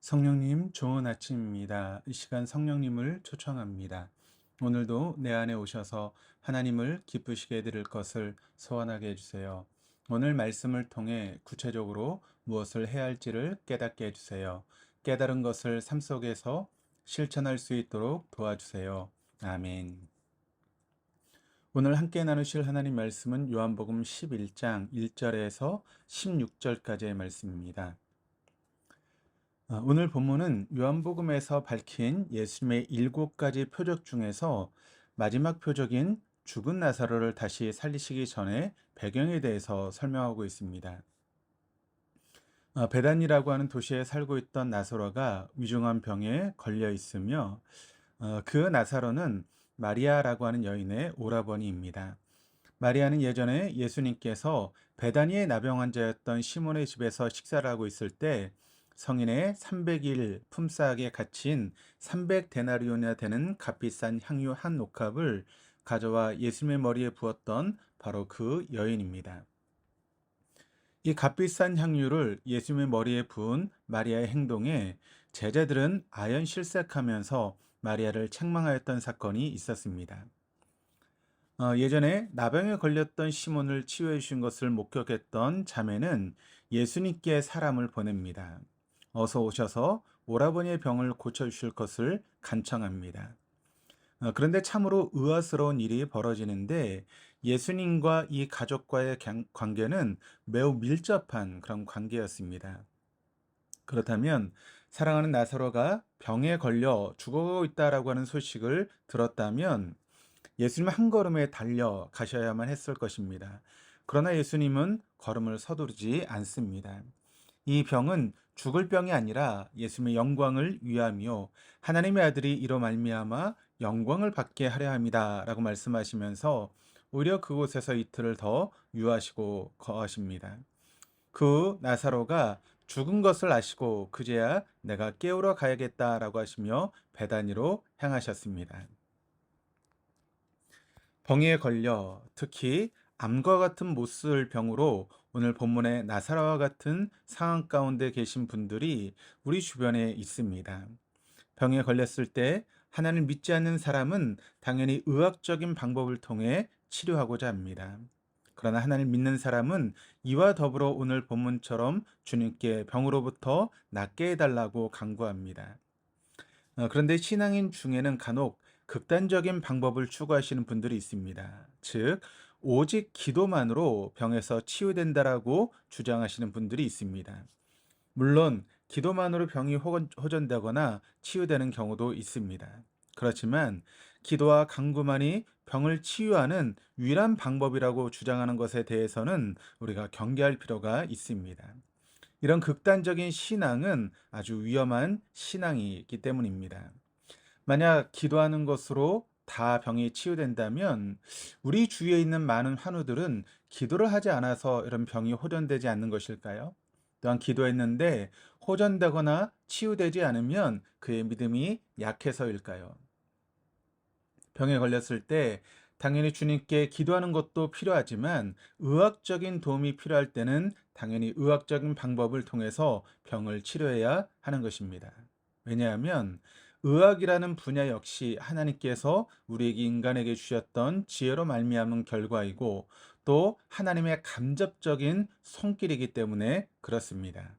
성령님, 좋은 아침입니다. 이 시간 성령님을 초청합니다. 오늘도 내 안에 오셔서 하나님을 기쁘시게 해드릴 것을 소원하게 해주세요. 오늘 말씀을 통해 구체적으로 무엇을 해야 할지를 깨닫게 해주세요. 깨달은 것을 삶 속에서 실천할 수 있도록 도와주세요. 아멘. 오늘 함께 나누실 하나님 말씀은 요한복음 11장 1절에서 16절까지의 말씀입니다. 오늘 본문은 요한복음에서 밝힌 예수님의 7가지 표적 중에서 마지막 표적인 죽은 나사로를 다시 살리시기 전에 배경에 대해서 설명하고 있습니다. 베단이라고 하는 도시에 살고 있던 나사로가 위중한 병에 걸려 있으며 그 나사로는 마리아라고 하는 여인의 오라버니입니다. 마리아는 예전에 예수님께서 베다니의 나병 환자였던 시몬의 집에서 식사를 하고 있을 때 성인의 300일 품삯에 갇힌 300데나리온이나 되는 값비싼 향유 한 옥합을 가져와 예수님의 머리에 부었던 바로 그 여인입니다. 이 값비싼 향유를 예수님의 머리에 부은 마리아의 행동에 제자들은 아연실색하면서 마리아를 책망하였던 사건이 있었습니다. 예전에 나병에 걸렸던 시몬을 치유해 주신 것을 목격했던 자매는 예수님께 사람을 보냅니다. 어서 오셔서 오라버니의 병을 고쳐주실 것을 간청합니다. 그런데 참으로 의아스러운 일이 벌어지는데 예수님과 이 가족과의 관계는 매우 밀접한 그런 관계였습니다. 그렇다면 사랑하는 나사로가 병에 걸려 죽어가고 있다라고 하는 소식을 들었다면 예수님 한 걸음에 달려 가셔야만 했을 것입니다. 그러나 예수님은 걸음을 서두르지 않습니다. 이 병은 죽을 병이 아니라 예수님의 영광을 위하며 하나님의 아들이 이로 말미암아 영광을 받게 하려 함이다라고 말씀하시면서 오히려 그곳에서 이틀을 더 유하시고 거하십니다. 그 나사로가 죽은 것을 아시고 그제야 내가 깨우러 가야겠다라고 하시며 베다니로 향하셨습니다. 병에 걸려 특히 암과 같은 못쓸 병으로 오늘 본문의 나사로와 같은 상황 가운데 계신 분들이 우리 주변에 있습니다. 병에 걸렸을 때 하나님을 믿지 않는 사람은 당연히 의학적인 방법을 통해 치료하고자 합니다. 그러나 하나님을 믿는 사람은 이와 더불어 오늘 본문처럼 주님께 병으로부터 낫게 해달라고 간구합니다. 그런데 신앙인 중에는 간혹 극단적인 방법을 추구하시는 분들이 있습니다. 즉, 오직 기도만으로 병에서 치유된다라고 주장하시는 분들이 있습니다. 물론, 기도만으로 병이 호전되거나 치유되는 경우도 있습니다. 그렇지만, 기도와 간구만이 병을 치유하는 유일한 방법이라고 주장하는 것에 대해서는 우리가 경계할 필요가 있습니다. 이런 극단적인 신앙은 아주 위험한 신앙이기 때문입니다. 만약 기도하는 것으로 다 병이 치유된다면 우리 주위에 있는 많은 환우들은 기도를 하지 않아서 이런 병이 호전되지 않는 것일까요? 또한 기도했는데 호전되거나 치유되지 않으면 그의 믿음이 약해서일까요? 병에 걸렸을 때 당연히 주님께 기도하는 것도 필요하지만 의학적인 도움이 필요할 때는 당연히 의학적인 방법을 통해서 병을 치료해야 하는 것입니다. 왜냐하면 의학이라는 분야 역시 하나님께서 우리에게 인간에게 주셨던 지혜로 말미암은 결과이고 또 하나님의 간접적인 손길이기 때문에 그렇습니다.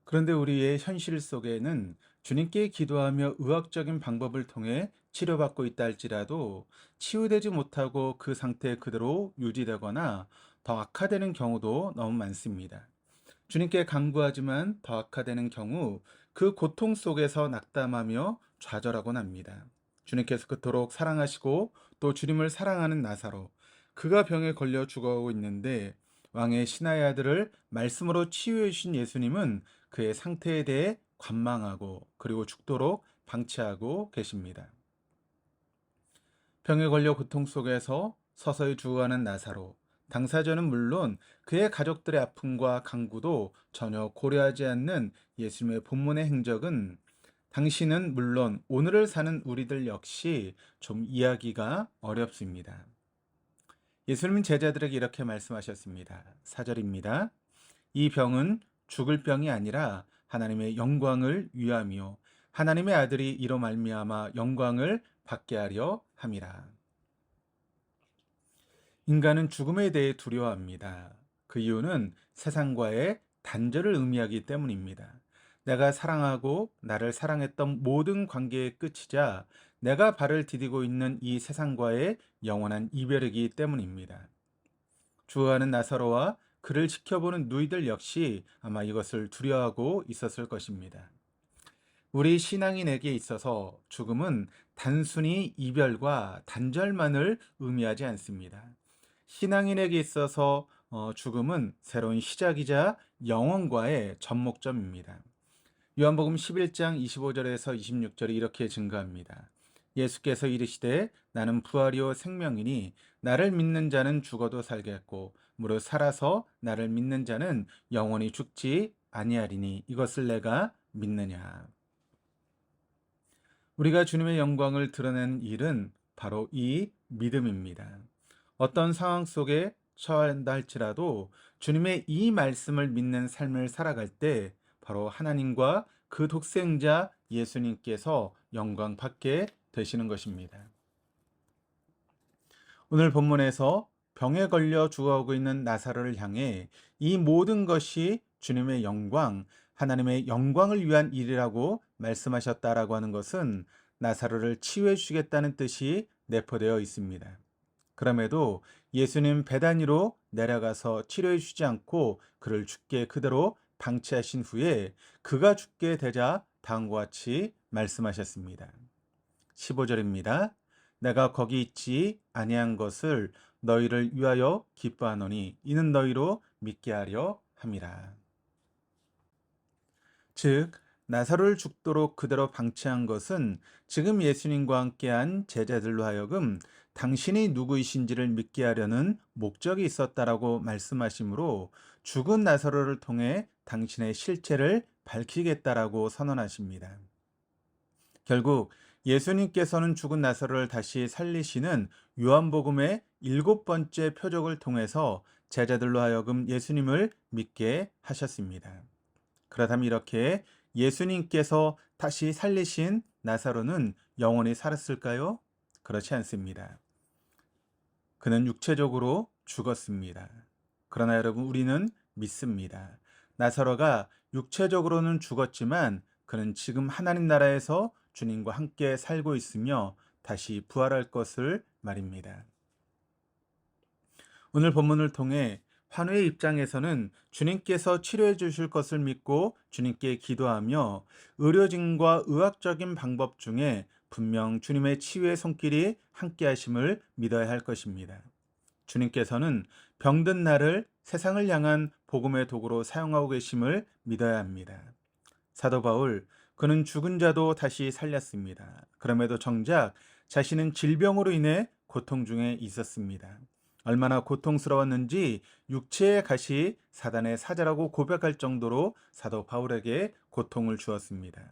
그런데 우리의 현실 속에는 주님께 기도하며 의학적인 방법을 통해 치료받고 있다 할지라도 치유되지 못하고 그 상태 그대로 유지되거나 더 악화되는 경우도 너무 많습니다. 주님께 간구하지만 더 악화되는 경우 그 고통 속에서 낙담하며 좌절하곤 합니다. 주님께서 그토록 사랑하시고 또 주님을 사랑하는 나사로 그가 병에 걸려 죽어가고 있는데 왕의 신하의 아들을 말씀으로 치유해 주신 예수님은 그의 상태에 대해 관망하고 그리고 죽도록 방치하고 계십니다. 병에 걸려 고통 속에서 서서히 죽어가는 나사로 당사자는 물론 그의 가족들의 아픔과 강구도 전혀 고려하지 않는 예수님의 본문의 행적은 당신은 물론 오늘을 사는 우리들 역시 좀 이해하기가 어렵습니다. 예수님은 제자들에게 이렇게 말씀하셨습니다. 4절입니다. 이 병은 죽을 병이 아니라 하나님의 영광을 위함이요 하나님의 아들이 이로 말미암아 영광을 받게 하려 함이라. 인간은 죽음에 대해 두려워합니다. 그 이유는 세상과의 단절을 의미하기 때문입니다. 내가 사랑하고 나를 사랑했던 모든 관계의 끝이자 내가 발을 디디고 있는 이 세상과의 영원한 이별이기 때문입니다. 주어하는 나사로와 그를 지켜보는 누이들 역시 아마 이것을 두려워하고 있었을 것입니다. 우리 신앙인에게 있어서 죽음은 단순히 이별과 단절만을 의미하지 않습니다. 신앙인에게 있어서 죽음은 새로운 시작이자 영원과의 접목점입니다. 요한복음 11장 25절에서 26절이 이렇게 증가합니다. 예수께서 이르시되 나는 부활이요 생명이니 나를 믿는 자는 죽어도 살겠고 무릇 살아서 나를 믿는 자는 영원히 죽지 아니하리니 이것을 내가 믿느냐. 우리가 주님의 영광을 드러낸 일은 바로 이 믿음입니다. 어떤 상황 속에 처한다 할지라도 주님의 이 말씀을 믿는 삶을 살아갈 때 바로 하나님과 그 독생자 예수님께서 영광 받게 되시는 것입니다. 오늘 본문에서 병에 걸려 죽어가고 있는 나사로를 향해 이 모든 것이 주님의 영광, 하나님의 영광을 위한 일이라고 말씀하셨다라고 하는 것은 나사로를 치유해 주시겠다는 뜻이 내포되어 있습니다. 그럼에도 예수님 베다니로 내려가서 치료해 주지 않고 그를 죽게 그대로 방치하신 후에 그가 죽게 되자 다음과 같이 말씀하셨습니다. 15절입니다. 내가 거기 있지 아니한 것을 너희를 위하여 기뻐하노니 이는 너희로 믿게 하려 함이라. 즉 나사로를 죽도록 그대로 방치한 것은 지금 예수님과 함께한 제자들로 하여금 당신이 누구이신지를 믿게 하려는 목적이 있었다라고 말씀하시므로 죽은 나사로를 통해 당신의 실체를 밝히겠다라고 선언하십니다. 결국 예수님께서는 죽은 나사로를 다시 살리시는 요한복음의 7번째 표적을 통해서 제자들로 하여금 예수님을 믿게 하셨습니다. 그렇다면 이렇게 예수님께서 다시 살리신 나사로는 영원히 살았을까요? 그렇지 않습니다. 그는 육체적으로 죽었습니다. 그러나 여러분 우리는 믿습니다. 나사로가 육체적으로는 죽었지만 그는 지금 하나님 나라에서 주님과 함께 살고 있으며 다시 부활할 것을 말입니다. 오늘 본문을 통해 환우의 입장에서는 주님께서 치료해 주실 것을 믿고 주님께 기도하며 의료진과 의학적인 방법 중에 분명 주님의 치유의 손길이 함께 하심을 믿어야 할 것입니다. 주님께서는 병든 나를 세상을 향한 복음의 도구로 사용하고 계심을 믿어야 합니다. 사도 바울, 그는 죽은 자도 다시 살렸습니다. 그럼에도 정작 자신은 질병으로 인해 고통 중에 있었습니다. 얼마나 고통스러웠는지 육체의 가시 사단의 사자라고 고백할 정도로 사도 바울에게 고통을 주었습니다.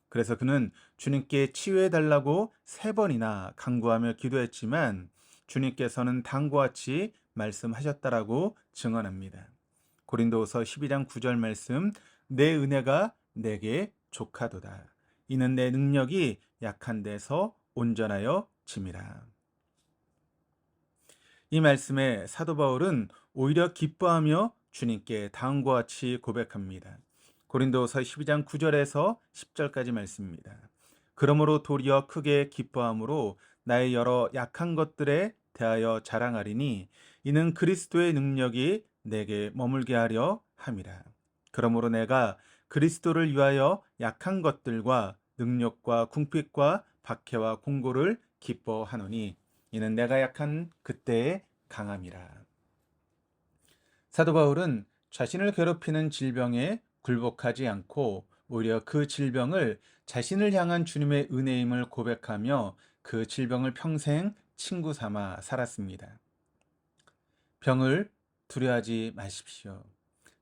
그래서 그는 주님께 치유해 달라고 3번이나 간구하며 기도했지만 주님께서는 다음과 같이 말씀하셨다라고 증언합니다. 고린도후서 12장 9절 말씀, 내 은혜가 내게 족하도다. 이는 내 능력이 약한 데서 온전하여 짐이라. 이 말씀에 사도 바울은 오히려 기뻐하며 주님께 다음과 같이 고백합니다. 고린도서 12장 9절에서 10절까지 말씀입니다. 그러므로 도리어 크게 기뻐함으로 나의 여러 약한 것들에 대하여 자랑하리니 이는 그리스도의 능력이 내게 머물게 하려 함이라. 그러므로 내가 그리스도를 위하여 약한 것들과 능력과 궁핍과 박해와 공고를 기뻐하노니 이는 내가 약한 그때의 강함이라. 사도 바울은 자신을 괴롭히는 질병에 굴복하지 않고 오히려 그 질병을 자신을 향한 주님의 은혜임을 고백하며 그 질병을 평생 친구 삼아 살았습니다. 병을 두려워하지 마십시오.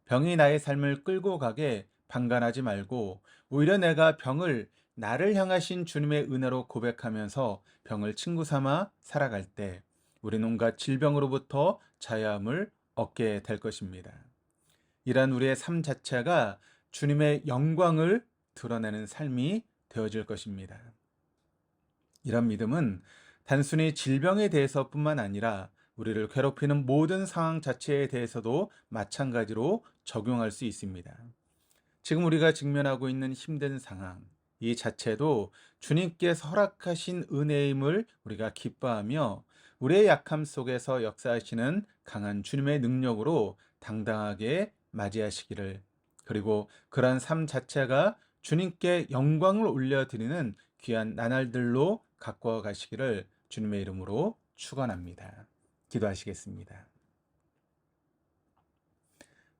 병이 나의 삶을 끌고 가게 방관하지 말고 오히려 내가 병을 나를 향하신 주님의 은혜로 고백하면서 병을 친구 삼아 살아갈 때 우리는 온갖 질병으로부터 자유함을 얻게 될 것입니다. 이러한 우리의 삶 자체가 주님의 영광을 드러내는 삶이 되어질 것입니다. 이런 믿음은 단순히 질병에 대해서뿐만 아니라 우리를 괴롭히는 모든 상황 자체에 대해서도 마찬가지로 적용할 수 있습니다. 지금 우리가 직면하고 있는 힘든 상황, 이 자체도 주님께서 허락하신 은혜임을 우리가 기뻐하며 우리의 약함 속에서 역사하시는 강한 주님의 능력으로 당당하게 맞이하시기를, 그리고 그러한 삶 자체가 주님께 영광을 올려드리는 귀한 나날들로 가꿔 가시기를 주님의 이름으로 축원합니다. 기도하시겠습니다.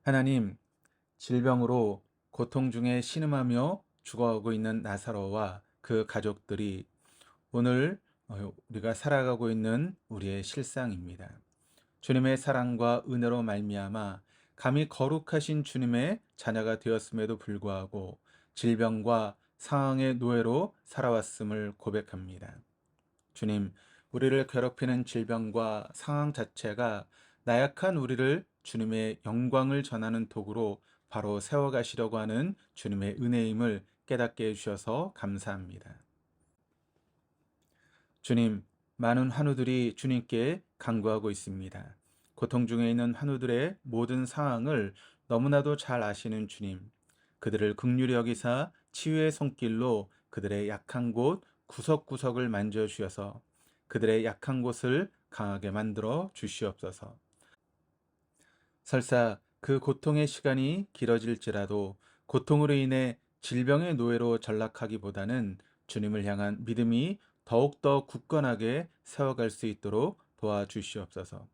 하나님, 질병으로 고통 중에 신음하며 죽어가고 있는 나사로와 그 가족들이 오늘 우리가 살아가고 있는 우리의 실상입니다. 주님의 사랑과 은혜로 말미암아 감히 거룩하신 주님의 자녀가 되었음에도 불구하고 질병과 상황의 노예로 살아왔음을 고백합니다. 주님, 우리를 괴롭히는 질병과 상황 자체가 나약한 우리를 주님의 영광을 전하는 도구로 바로 세워가시려고 하는 주님의 은혜임을 깨닫게 해주셔서 감사합니다. 주님, 많은 환우들이 주님께 간구하고 있습니다. 고통 중에 있는 환우들의 모든 상황을 너무나도 잘 아시는 주님, 그들을 긍휼히 여기사 치유의 손길로 그들의 약한 곳 구석구석을 만져주셔서 그들의 약한 곳을 강하게 만들어 주시옵소서. 설사 그 고통의 시간이 길어질지라도 고통으로 인해 질병의 노예로 전락하기보다는 주님을 향한 믿음이 더욱더 굳건하게 세워갈 수 있도록 도와주시옵소서.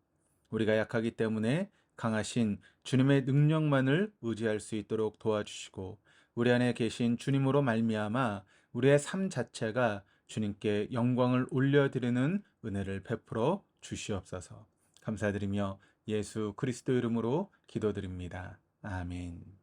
우리가 약하기 때문에 강하신 주님의 능력만을 의지할 수 있도록 도와주시고 우리 안에 계신 주님으로 말미암아 우리의 삶 자체가 주님께 영광을 올려드리는 은혜를 베풀어 주시옵소서. 감사드리며 예수 그리스도 이름으로 기도드립니다. 아멘.